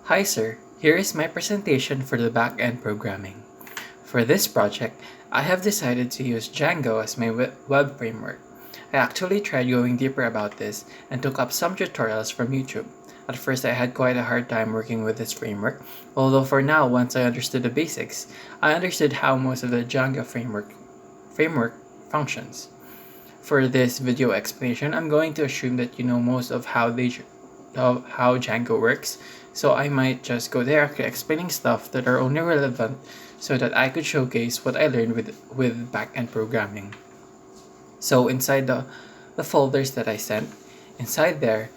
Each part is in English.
Hi sir, here is my presentation for the backend programming. For this project, I have decided to use Django as my web framework. I actually tried going deeper about this and took up some tutorials from YouTube. At first I had quite a hard time working with this framework, although for now, once I understood the basics, I understood how most of the Django framework functions. For this video explanation, I'm going to assume that you know most of how Django works, so I might just go directly explaining stuff that are only relevant so that I could showcase what I learned with backend programming. So inside the folders that I sent, inside there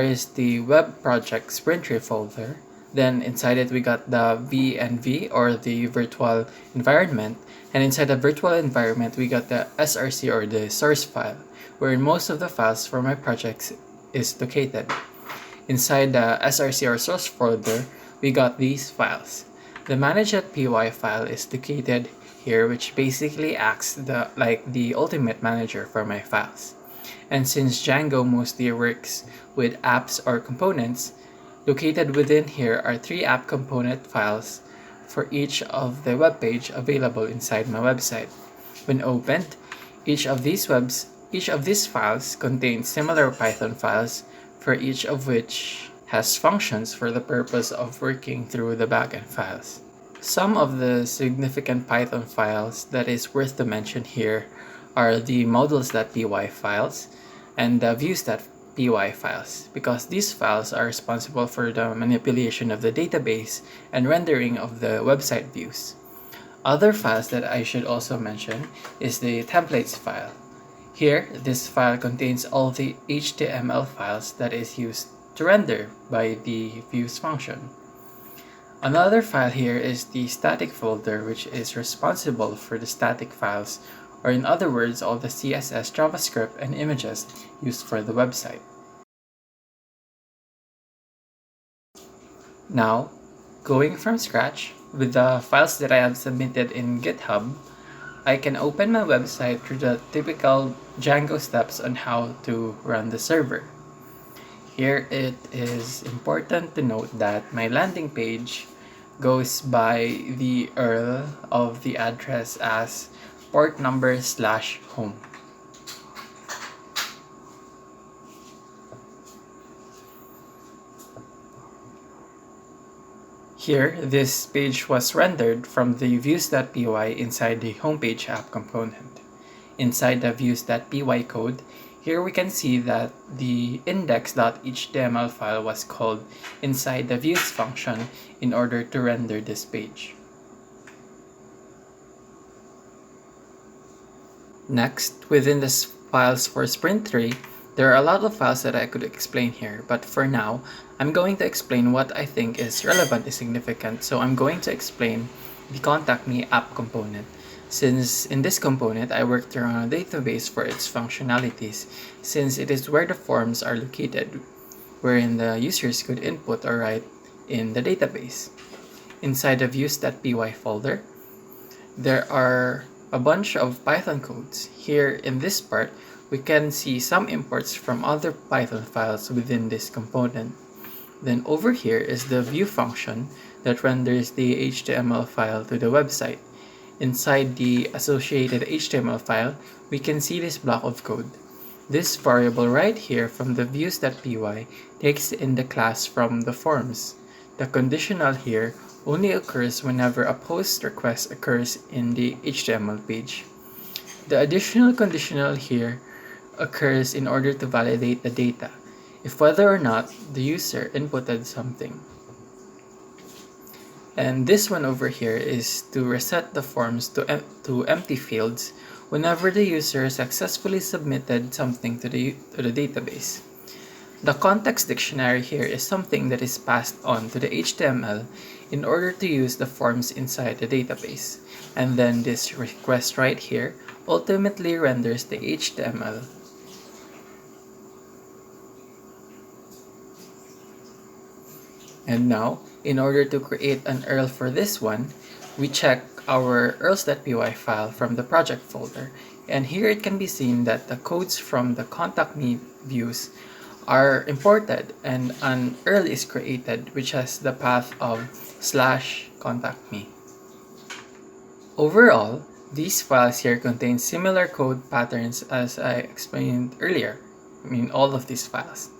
is the web project Sprint3 folder. Then inside it we got the VNV or the virtual environment, and inside the virtual environment we got the SRC or the source file, where most of the files for my projects is located. Inside the SRC or source folder, we got these files. The manage.py file is located here, which basically acts like the ultimate manager for my files. And since Django mostly works with apps or components, located within here are 3 app component files for each of the web page available inside my website. When opened, each of these files contains similar Python files, for each of which has functions for the purpose of working through the backend files. Some of the significant Python files that is worth to mention here are the modules.py files and the views.py files, because these files are responsible for the manipulation of the database and rendering of the website views. Other files that I should also mention is the templates file. Here, this file contains all the HTML files that is used to render by the views function. Another file here is the static folder, which is responsible for the static files, or in other words, all the CSS, JavaScript, and images used for the website. Now, going from scratch, with the files that I have submitted in GitHub, I can open my website through the typical Django steps on how to run the server. Here it is important to note that my landing page goes by the URL of the address as port number /home. Here, this page was rendered from the views.py inside the homepage app component. Inside the views.py code, here we can see that the index.html file was called inside the views function in order to render this page. Next, within the files for Sprint3, there are a lot of files that I could explain here, but for now, I'm going to explain what I think is relevant and significant. So I'm going to explain the Contact Me app component, since in this component, I worked around a database for its functionalities, since it is where the forms are located, wherein the users could input or write in the database. Inside the views.py folder, there are a bunch of Python codes. Here in this part, we can see some imports from other Python files within this component. Then over here is the view function that renders the HTML file to the website. Inside the associated HTML file, we can see this block of code. This variable right here from the views.py takes in the class from the forms. The conditional here only occurs whenever a post request occurs in the HTML page. The additional conditional here occurs in order to validate the data, if whether or not the user inputted something. And this one over here is to reset the forms to empty fields whenever the user successfully submitted something to the database. The context dictionary here is something that is passed on to the HTML in order to use the forms inside the database. And then this request right here ultimately renders the HTML. And now, in order to create an URL for this one, we check our URLs.py file from the project folder. And here it can be seen that the codes from the Contact Me views are imported and an URL is created which has the path of /contact me. Overall, these files here contain similar code patterns as I explained earlier. All of these files.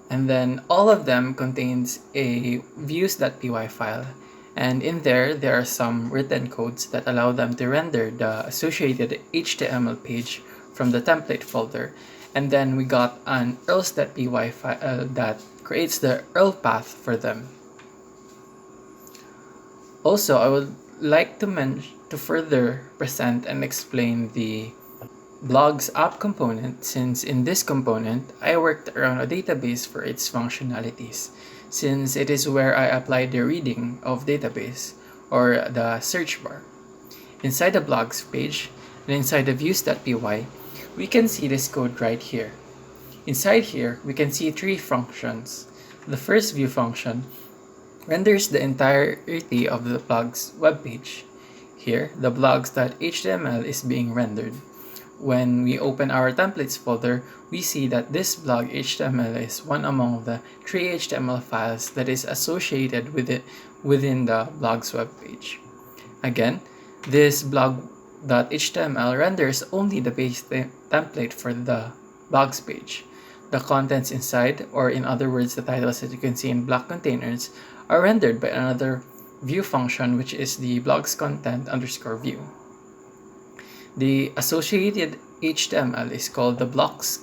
And then all of them contains a views.py file, and in there are some written codes that allow them to render the associated HTML page from the template folder. And then we got an urls.py file that creates the URL path for them. Also, I would like to further present and explain the blogs app component, since in this component, I worked around a database for its functionalities, since it is where I applied the reading of database or the search bar. Inside the blogs page and inside the views.py, we can see this code right here. Inside here, we can see three functions. The first view function renders the entirety of the blog's web page. Here, the blogs.html is being rendered. When we open our templates folder, we see that this blog HTML is one among the 3 HTML files that is associated with it within the blog's web page. Again, this blog.html renders only the base template for the blog's page. The contents inside, or in other words, the titles that you can see in block containers, are rendered by another view function, which is the blog's content_view. The associated HTML is called the blogs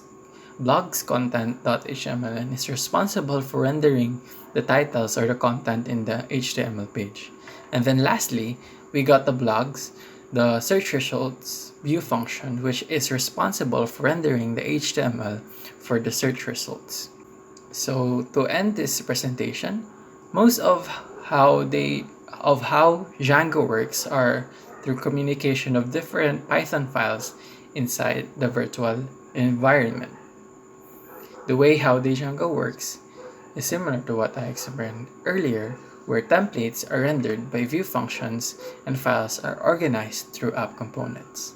content.html and is responsible for rendering the titles or the content in the HTML page. And then lastly, we got the search results view function, which is responsible for rendering the HTML for the search results. So to end this presentation, most of how Django works are through communication of different Python files inside the virtual environment. The way how Django works is similar to what I explained earlier, where templates are rendered by view functions and files are organized through app components.